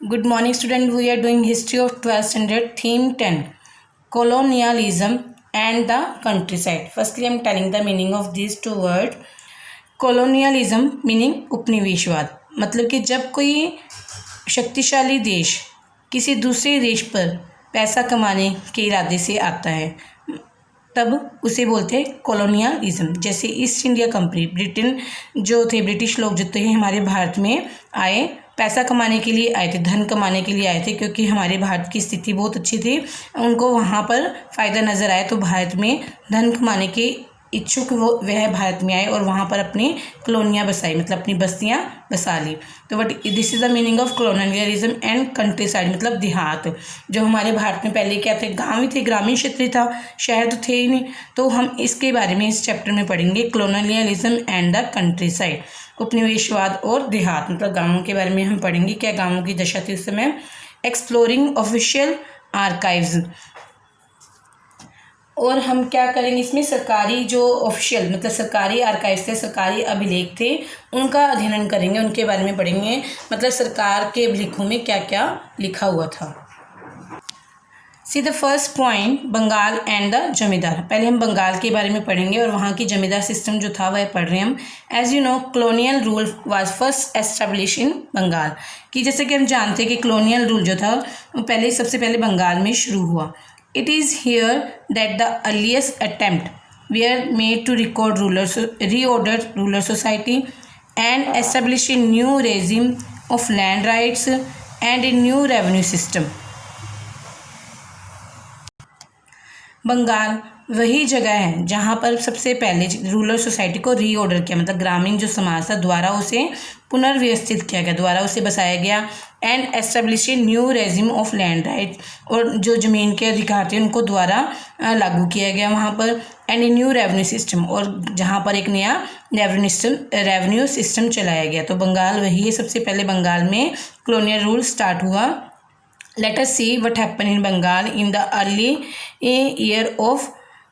Good morning, student. We are doing history of 12th standard, theme 10, colonialism and the countryside. Firstly, I am telling the meaning of these two words. colonialism meaning उपनिवेशवाद, मतलब कि जब कोई शक्तिशाली देश किसी दूसरे देश पर पैसा कमाने के इरादे से आता है तब उसे बोलते हैं कॉलोनियलिज्म। जैसे ईस्ट इंडिया कंपनी, ब्रिटेन जो थे, ब्रिटिश लोग जो थे हमारे भारत में आए, पैसा कमाने के लिए आए थे, धन कमाने के लिए आए थे, क्योंकि हमारे भारत की स्थिति बहुत अच्छी थी। उनको वहाँ पर फ़ायदा नज़र आया तो भारत में धन कमाने के इच्छुक वह भारत में आए और वहाँ पर अपनी कॉलोनियाँ बसाई, मतलब अपनी बस्तियाँ बसा ली। तो what this is the meaning of colonialism and country side, मतलब देहात। जो हमारे भारत में पहले क्या थे, गाँव ही थे, ग्रामीण क्षेत्र था, शहर तो थे ही नहीं। तो हम इसके बारे में इस चैप्टर में पढ़ेंगे, colonialism and the country side, उपनिवेशवाद और देहात, मतलब गाँवों के बारे में हम पढ़ेंगे। क्या गाँवों की दशा थी उस समय। एक्सप्लोरिंग ऑफिशियल आर्काइव्स, और हम क्या करेंगे इसमें, सरकारी जो ऑफिशियल मतलब सरकारी आर्काइव थे, सरकारी अभिलेख थे, उनका अध्ययन करेंगे, उनके बारे में पढ़ेंगे, मतलब सरकार के अभिलेखों में क्या क्या लिखा हुआ था। See the first point, Bengal and the zamindar. पहले हम बंगाल के बारे में पढ़ेंगे और वहाँ की जमींदार सिस्टम जो था वह पढ़ रहे हैं हम। As you know, colonial rule was first establish in Bengal, कि जैसे कि हम जानते हैं कि कॉलोनियल रूल जो था वो पहले सबसे पहले बंगाल में शुरू हुआ। It is here that the earliest attempt were made to reorder ruler society and establish a new regime of land rights and a new revenue system. Bengal वही जगह है जहाँ पर सबसे पहले रूरल सोसाइटी को रीऑर्डर किया, मतलब ग्रामीण जो समाज था द्वारा उसे पुनर्व्यवस्थित किया गया, द्वारा उसे बसाया गया। And establish a new regime of land right, और जो ज़मीन के अधिकार थे उनको द्वारा लागू किया गया वहाँ पर। And a new revenue system, और जहाँ पर एक नया रेवेन्यू सिस्टम चलाया गया। तो बंगाल वही है, सबसे पहले बंगाल में कॉलोनियल रूल स्टार्ट हुआ। Let us see what happened in Bengal in the early year of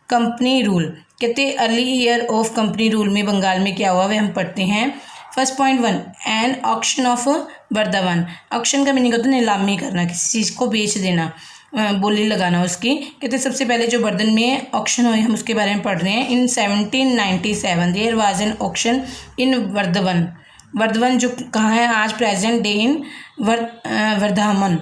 company rule. कहते early year of company rule में बंगाल में क्या हुआ वह हम पढ़ते हैं। First point 1, an auction of Burdwan. Auction का मीनिंग होता है नीलामी करना, किसी चीज़ को बेच देना, बोली लगाना उसकी। कहते सबसे पहले जो वर्धन में ऑक्शन हुए हम उसके बारे में पढ़ रहे हैं। इन 1797 देयर वाज एन ऑक्शन इन वर्धवन। वर्धवन जो कहाँ है आज प्रेजेंट डे इन वर्धमान,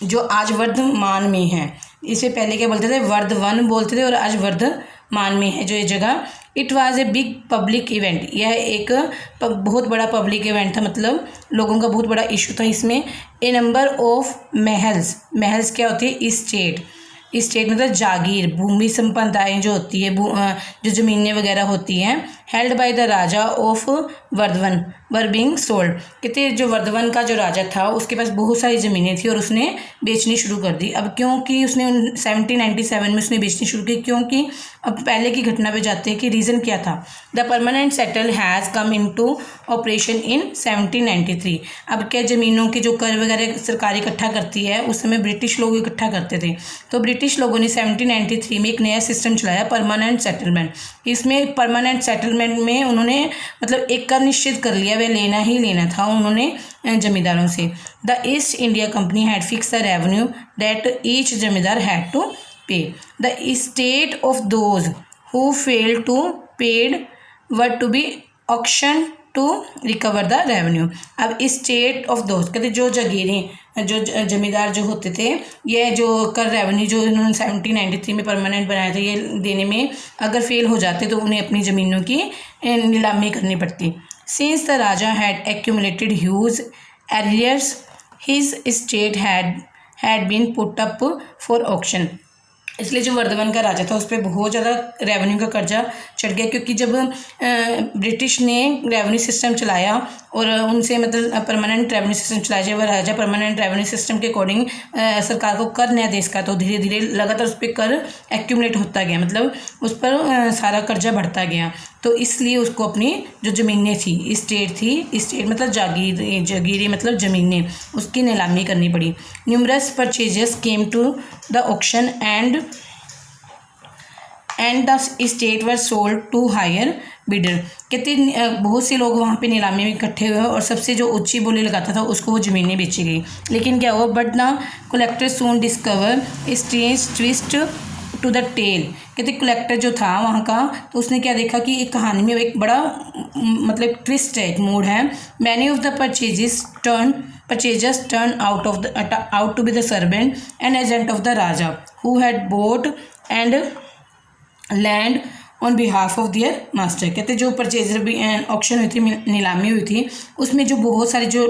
जो आज वर्धमान में है। इसे पहले क्या बोलते थे, वर्धवन बोलते थे, और आज वर्धमान में है जो ये जगह। It was a big public event, यह एक बहुत बड़ा पब्लिक इवेंट था, मतलब लोगों का बहुत बड़ा इशू था इसमें। ए नंबर ऑफ महल्स, महल्स क्या होती है, स्टेट मतलब जागीर, भूमि संपन्नताएँ जो होती है, जो ज़मीनें वगैरह होती हैं, held by the raja of Burdwan were being sold. कहते जो वर्धवन का जो राजा था उसके पास बहुत सारी ज़मीनें थी और उसने बेचनी शुरू कर दी। अब क्योंकि उसने 1797 में उसने बेचनी शुरू की, क्योंकि अब पहले की घटना पे जाते हैं कि रीज़न क्या था। The permanent settle has come into operation in 1793। अब क्या ज़मीनों के जो कर वगैरह सरकार इकट्ठा करती है, उस समय ब्रिटिश लोग इकट्ठा करते थे। तो ब्रिटिश लोगों ने 1793 में एक नया सिस्टम चलाया, परमानेंट सेटलमेंट। इसमें परमानेंट सेटलमेंट में उन्होंने मतलब एक कर निश्चित कर लिया, वह लेना ही लेना था उन्होंने जमींदारों से। The East India company had fix the revenue that each zamindar had to pay. The state of those who failed to paid were to be auction to recover the revenue. अब स्टेट ऑफ दोज कहते जो जागीरें, जो जमींदार जो होते थे, ये जो कर रेवेन्यू जो इन्होंने 1793 में परमानेंट बनाया था, ये देने में अगर फेल हो जाते तो उन्हें अपनी ज़मीनों की नीलामी करनी पड़ती। Since the raja had accumulated huge arrears his state had been put up for auction. इसलिए जो वर्धमान का राजा था उस पर बहुत ज़्यादा रेवेन्यू का कर्जा चढ़ गया, क्योंकि जब ब्रिटिश ने रेवेन्यू सिस्टम चलाया और उनसे मतलब परमानेंट रेवेन्यू सिस्टम चलाया, जब राजा परमानेंट रेवेन्यू सिस्टम के अकॉर्डिंग सरकार को कर नया देश का, तो धीरे धीरे लगातार उस पर कर एक्यूमुलेट होता गया, मतलब उस पर सारा कर्जा बढ़ता गया। तो इसलिए उसको अपनी जो ज़मीनें थी, स्टेट मतलब जागीरें मतलब ज़मीनें, उसकी नीलामी करनी पड़ी। Numerous purchases came to the auction and the state were sold to higher bidder. कहते बहुत से लोग वहाँ पे नीलामी में इकट्ठे हुए और सबसे जो ऊंची बोली लगाता था उसको वो ज़मीनें बेची गई। लेकिन क्या हुआ, बट ना collector soon discover strange twist to the tale. कहते कलेक्टर जो था वहाँ का, तो उसने क्या देखा कि एक कहानी में एक बड़ा मतलब ट्विस्ट है, एक मूड है। Many of the purchasers turn out to be the servant and agent of the raja who had bought and land on behalf of their master. कहते जो परचेजर भी ऑक्शन हुई थी, नीलामी हुई थी, उसमें जो बहुत सारे जो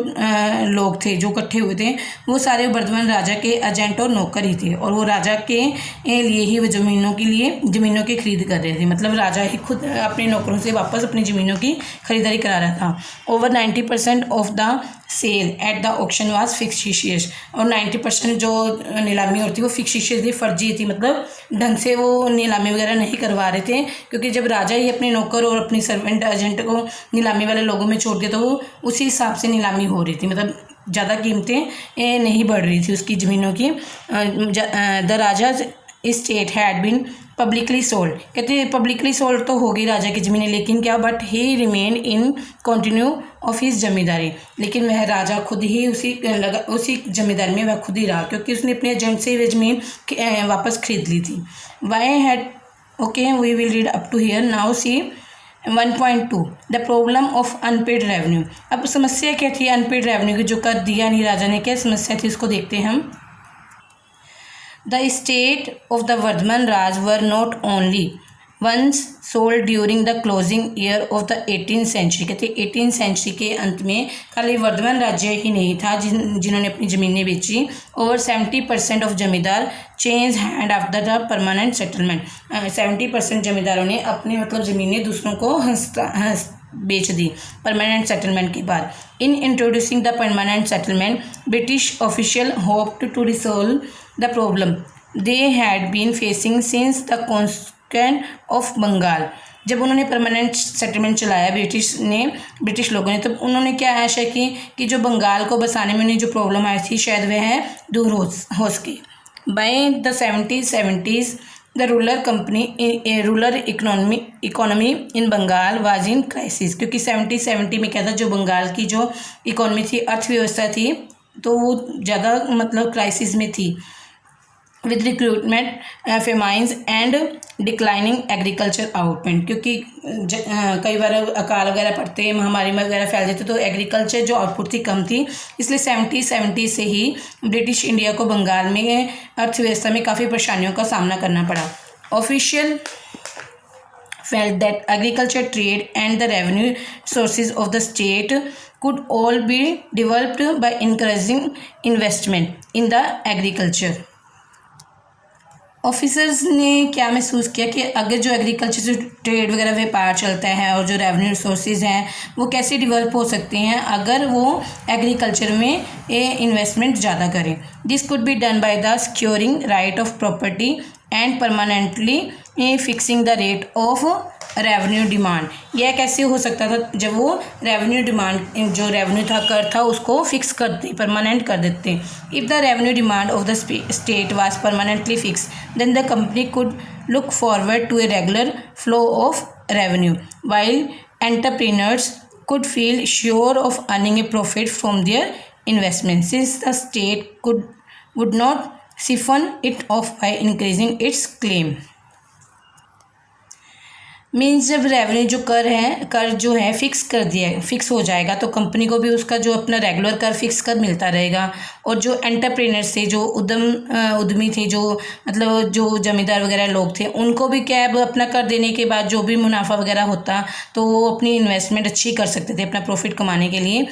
लोग थे जो इकट्ठे हुए थे वो सारे वर्धमान राजा के एजेंट और नौकर ही थे, और वो राजा के लिए ही वो ज़मीनों की खरीद कर रहे थे। मतलब राजा ही खुद अपने नौकरों से वापस अपनी ज़मीनों की खरीदारी करा रहा था। Over 90% of the sale at the auction was fictitious. और 90% जो नीलामी होती थी वो फिक्शिशियस थी, फर्जी थी, मतलब ढंग से वो नीलामी वगैरह नहीं करवा रहे थे। क्योंकि जब राजा ही अपने नौकर और अपनी सर्वेंट एजेंट को नीलामी वाले लोगों में छोड़ दिया तो वो उसी हिसाब से नीलामी हो रही थी, मतलब ज़्यादा कीमतें नहीं बढ़ रही थी उसकी ज़मीनों की। The raja state had been publicly sold. कहते हैं पब्लिकली सोल्ड तो होगी राजा की ज़मीनें, लेकिन क्या, but he remain in continue of his zamindari. लेकिन वह राजा खुद ही उसी जमींदारी में वह खुद ही रहा, क्योंकि उसने अपने एजेंट से वह ज़मीन वापस खरीद ली थी। Why had okay, we will read up to here. Now see 1.2 the problem of unpaid revenue. अब समस्या क्या थी अनपेड रेवेन्यू की, जो कर दिया नहीं राजा ने, क्या समस्या थी उसको देखते हैं हम। The estate of the Vardhaman Raj were not only once sold during the closing year of the 18th century। कहते 18th सेंचुरी के अंत में खाली वर्धमान राज्य ही नहीं था जिन्होंने अपनी ज़मीनें बेची। ओवर 70% ऑफ जमींदार change hand after the permanent settlement. 70% जमींदारों ने अपनी मतलब ज़मीनें दूसरों को बेच दी परमानेंट सेटलमेंट के बाद। In introducing the permanent settlement British official hoped to resolve the problem they had been facing since the conquest of Bengal. जब उन्होंने परमानेंट सेटलमेंट चलाया ब्रिटिश लोगों ने, तब उन्होंने क्या आशा की कि जो बंगाल को बसाने में उन्हें जो प्रॉब्लम आई थी शायद वह दूर हो सके। By the 70s the rural economy in Bengal was in crisis. क्योंकि 70 में क्या था, जो बंगाल की जो इकोनॉमी थी, अर्थव्यवस्था थी, तो वो ज़्यादा मतलब क्राइसिस में थी। With recruitment famines and declining agriculture output. क्योंकि कई बार अकाल वगैरह पड़ते, महामारी वगैरह फैल जाती, तो एग्रीकल्चर जो आउटपुट थी कम थी, इसलिए 70 से ही ब्रिटिश इंडिया को बंगाल में अर्थव्यवस्था में काफ़ी परेशानियों का सामना करना पड़ा। Official felt that agriculture, trade and the revenue sources of the state could all be developed by encouraging investment in the agriculture। Officers ने क्या महसूस किया कि अगर जो एग्रीकल्चर से ट्रेड वगैरह व्यापार चलता है और जो रेवेन्यू रिसोर्सेज हैं वो कैसे डेवलप हो सकते हैं अगर वो एग्रीकल्चर में इन्वेस्टमेंट ज़्यादा करें। This could be done by the securing right of property and permanently fixing the rate of revenue demand. यह कैसे हो सकता था, जब वो रेवेन्यू डिमांड जो रेवेन्यू था कर था उसको फिक्स कर दे, परमानेंट कर देते। If the revenue demand of the state was permanently fix then the company could look forward to a regular flow of revenue while entrepreneurs could feel sure of earning a profit from their investment, since the state would not siphon it off by increasing its claim। Means जब revenue जो कर जो है fix हो जाएगा तो company को भी उसका जो अपना रेगुलर कर फिक्स कर मिलता रहेगा। और जो एंटरप्रेन्योर्स थे, जो उद्यमी थे, जो मतलब जो जमींदार वगैरह लोग थे, उनको भी क्या है अपना कर देने के बाद जो भी मुनाफा वगैरह होता तो वो अपनी इन्वेस्टमेंट अच्छी कर सकते थे अपना प्रॉफिट कमाने के लिए।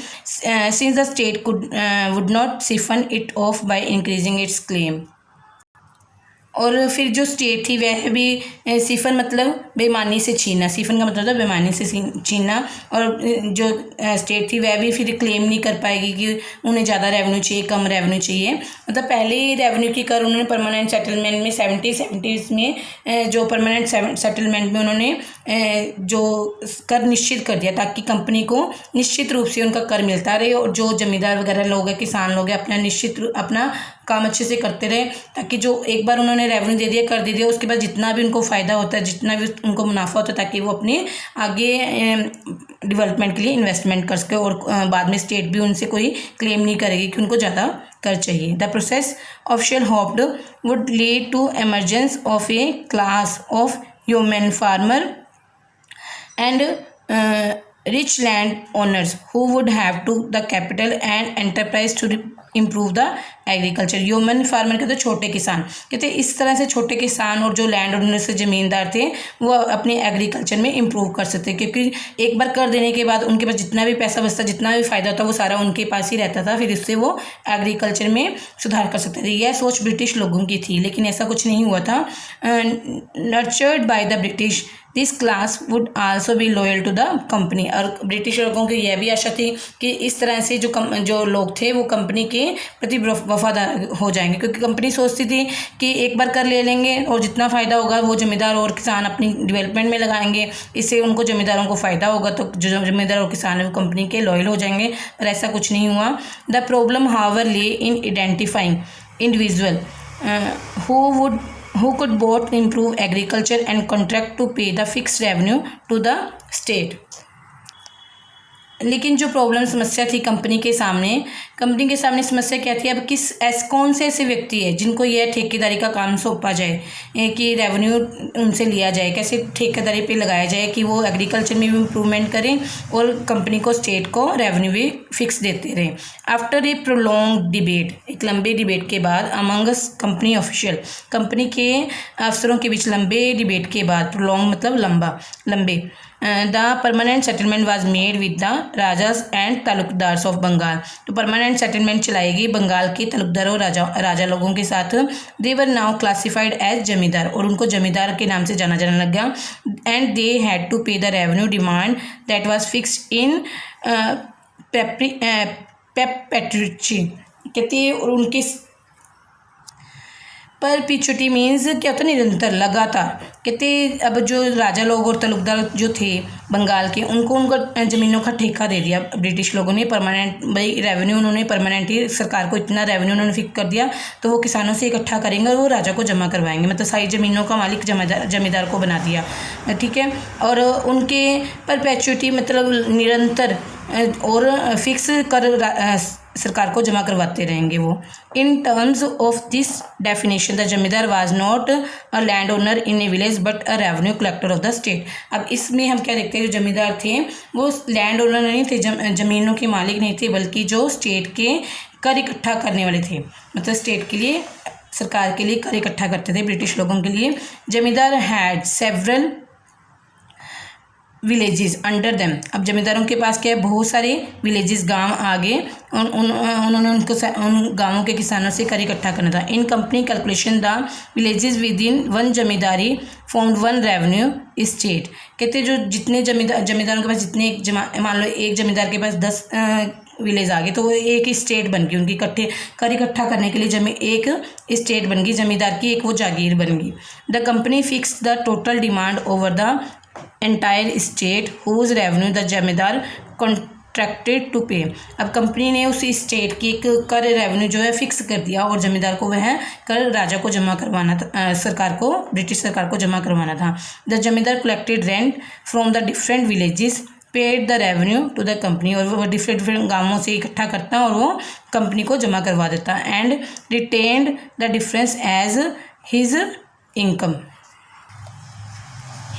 Since the state would not chiffon it of by increasing its claim. और फिर जो स्टेट थी वह भी सिफन मतलब बेईमानी से छीनना, सिफन का मतलब था बेईमानी से छीनना। और जो स्टेट थी वह भी फिर क्लेम नहीं कर पाएगी कि उन्हें ज़्यादा रेवेन्यू चाहिए, कम रेवेन्यू चाहिए। मतलब पहले ही रेवेन्यू की कर उन्होंने परमानेंट सेटलमेंट में 70s में जो परमानेंट सेटलमेंट में उन्होंने जो कर निश्चित कर दिया ताकि कंपनी को निश्चित रूप से उनका कर मिलता रहे और जो जमींदार वगैरह लोग हैं, किसान लोग हैं, अपना काम अच्छे से करते रहे, ताकि जो एक बार उन्होंने उन्होंने रेवेन्यू दे दिया, कर दे दिया, उसके बाद जितना भी उनको फ़ायदा होता है, जितना भी उनको मुनाफा होता है, ताकि वो अपने आगे डेवलपमेंट के लिए इन्वेस्टमेंट कर सके और बाद में स्टेट भी उनसे कोई क्लेम नहीं करेगी कि उनको ज़्यादा कर चाहिए। The process official hoped would lead to emergence of a class of yeoman farmer and rich land owners who would have to the capital and enterprise to improve the agriculture. Human farmer कहते हैं छोटे किसान, कहते हैं इस तरह से छोटे किसान और जो लैंड ओनर से ज़मींदार थे वो अपने एग्रीकल्चर में इम्प्रूव कर सकते, क्योंकि एक बार कर देने के बाद उनके पास जितना भी पैसा बचता, जितना भी फ़ायदा होता, वो सारा उनके पास ही रहता था, फिर इससे वो एग्रीकल्चर में सुधार कर सकते थे। यह सोच ब्रिटिश लोगों की थी, लेकिन ऐसा कुछ नहीं हुआ था। Nurtured by the British this class would also be loyal to the company. और ब्रिटिश लोगों की यह भी आशा थी कि इस तरह से जो लोग थे वो कंपनी के प्रति वफादार हो जाएंगे, क्योंकि कंपनी सोचती थी कि एक बार कर ले लेंगे और जितना फ़ायदा होगा वो ज़मींदार और किसान अपनी डेवलपमेंट में लगाएंगे, इससे उनको ज़मींदारों को फ़ायदा होगा, तो जो ज़मींदार और किसान है वो कंपनी के लॉयल हो जाएंगे। पर ऐसा कुछ नहीं हुआ। द प्रॉब्लम हाउएवर ले in identifying individual who could both improve agriculture and contract to pay the fixed revenue to the state। लेकिन जो प्रॉब्लम समस्या थी कंपनी के सामने समस्या क्या थी? अब कौन से ऐसे व्यक्ति है जिनको यह ठेकेदारी का काम सौंपा जाए कि रेवेन्यू उनसे लिया जाए, कैसे ठेकेदारी पे लगाया जाए कि वो एग्रीकल्चर में भी इम्प्रूवमेंट करें और कंपनी को, स्टेट को रेवेन्यू भी फिक्स देते रहें। आफ्टर ए प्रोलॉन्ग डिबेट, एक लंबे डिबेट के बाद, अमंगस कंपनी ऑफिशियल, कंपनी के अफसरों के बीच लंबे डिबेट के बाद, प्रोलॉन्ग मतलब लंबे, the permanent settlement was made with the rajas and taluqdars of Bengal. तो परमानेंट सेटलमेंट चलाएगी बंगाल के तालुकदारों राजा लोगों के साथ। दे वर नाउ क्लासिफाइड एज जमींदार, और उनको जमींदार के नाम से जाना जाने लग गया। And they had to pay the revenue demand that was fixed in पेप्पेट्रिची, कहती है। और उनके परपेचुटी मीन्स क्या होता है? निरंतर, लगातार। कहते अब जो राजा लोग और तालुकदार जो थे बंगाल के, उनको ज़मीनों का ठेका दे दिया ब्रिटिश लोगों ने। परमानेंट भाई रेवेन्यू उन्होंने परमानेंट ही, सरकार को इतना रेवेन्यू उन्होंने फिक्स कर दिया, तो वो किसानों से इकट्ठा करेंगे और वो राजा को जमा करवाएंगे, मतलब सारी ज़मीनों का मालिक जमींदार को बना दिया, ठीक है। और उनके परपेचुटी मतलब निरंतर और फिक्स कर सरकार को जमा करवाते रहेंगे वो। In terms of this definition the zamindar was not a land owner in a village but a revenue collector of the state. अब इसमें हम क्या देखते हैं, जो जमींदार थे वो लैंड ओनर नहीं थे, ज़मीनों के मालिक नहीं थे, बल्कि जो स्टेट के कर इकट्ठा करने वाले थे, मतलब स्टेट के लिए, सरकार के लिए कर इकट्ठा करते थे ब्रिटिश लोगों के लिए। जमींदार had several villages under them. अब जमींदारों के पास क्या है? बहुत सारे विलेजेस, गांव आगे, उन्होंने उन गांवों के किसानों से कर इकट्ठा करना था। In company calculation the villages within one zamindari found one revenue state. कहते जो जितने जमींदारों के पास जितने, मान लो एक जमींदार के पास 10 विलेज आ गए, तो वो एक स्टेट बन गई उनकी, कर इकट्ठा करने के लिए एक स्टेट बन गई, जमींदार की एक वो जागीर बन गई। The company fix the total demand over the entire state whose revenue the zamindar contracted to pay. अब कंपनी ने उस स्टेट की एक कर रेवेन्यू जो है फिक्स कर दिया, और जमींदार को वह कर राजा को जमा करवाना था, सरकार को, ब्रिटिश सरकार को जमा करवाना था। The zamindar collected rent from the different villages, paid the revenue to the company, और वो डिफरेंट गांवों से इकट्ठा करता और वो कंपनी को जमा करवा देता। And retained the difference as his income.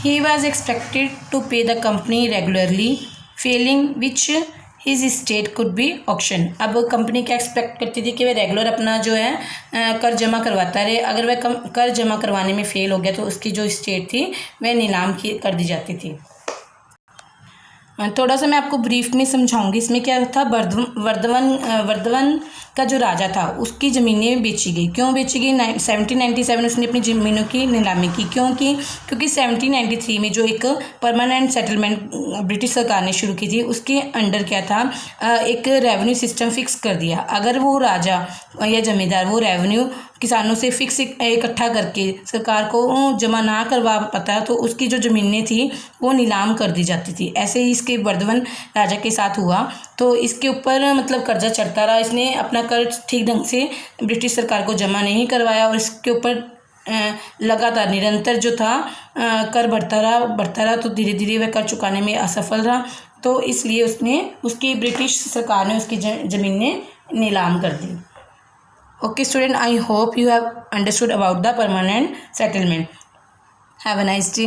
He was expected to pay the company regularly, failing which his estate could be auctioned। अब कंपनी क्या एक्सपेक्ट करती थी कि वह रेगुलर अपना जो है कर जमा करवाता रहे। अगर वह कर जमा करवाने में फेल हो गया तो उसकी जो स्टेट थी वह नीलाम कर दी जाती थी। थोड़ा सा मैं आपको ब्रीफ में समझाऊंगी। इसमें क्या था, वर्धवन का जो राजा था उसकी ज़मीनें बेची गई। क्यों बेची गई? 1797 उसने अपनी ज़मीनों की नीलामी की। क्योंकि 1793 में जो एक परमानेंट सेटलमेंट ब्रिटिश सरकार ने शुरू की थी, उसके अंडर क्या था, एक रेवेन्यू सिस्टम फिक्स कर दिया। अगर वो राजा या ज़मींदार वो रेवेन्यू किसानों से फिक्स इकट्ठा करके सरकार को जमा ना करवा पाता तो उसकी जो ज़मीनें थी वो नीलाम कर दी जाती थी। ऐसे ही इसके वर्धमान राजा के साथ हुआ। तो इसके ऊपर मतलब कर्जा चढ़ता रहा, इसने अपना कर्ज ठीक ढंग से ब्रिटिश सरकार को जमा नहीं करवाया और इसके ऊपर लगातार निरंतर जो था कर बढ़ता रहा, तो धीरे धीरे वह कर चुकाने में असफल रहा, तो इसलिए उसकी ब्रिटिश सरकार ने उसकी ज़मीन ने नीलाम कर दी। Okay student, I hope you have understood about the permanent settlement. Have a nice day.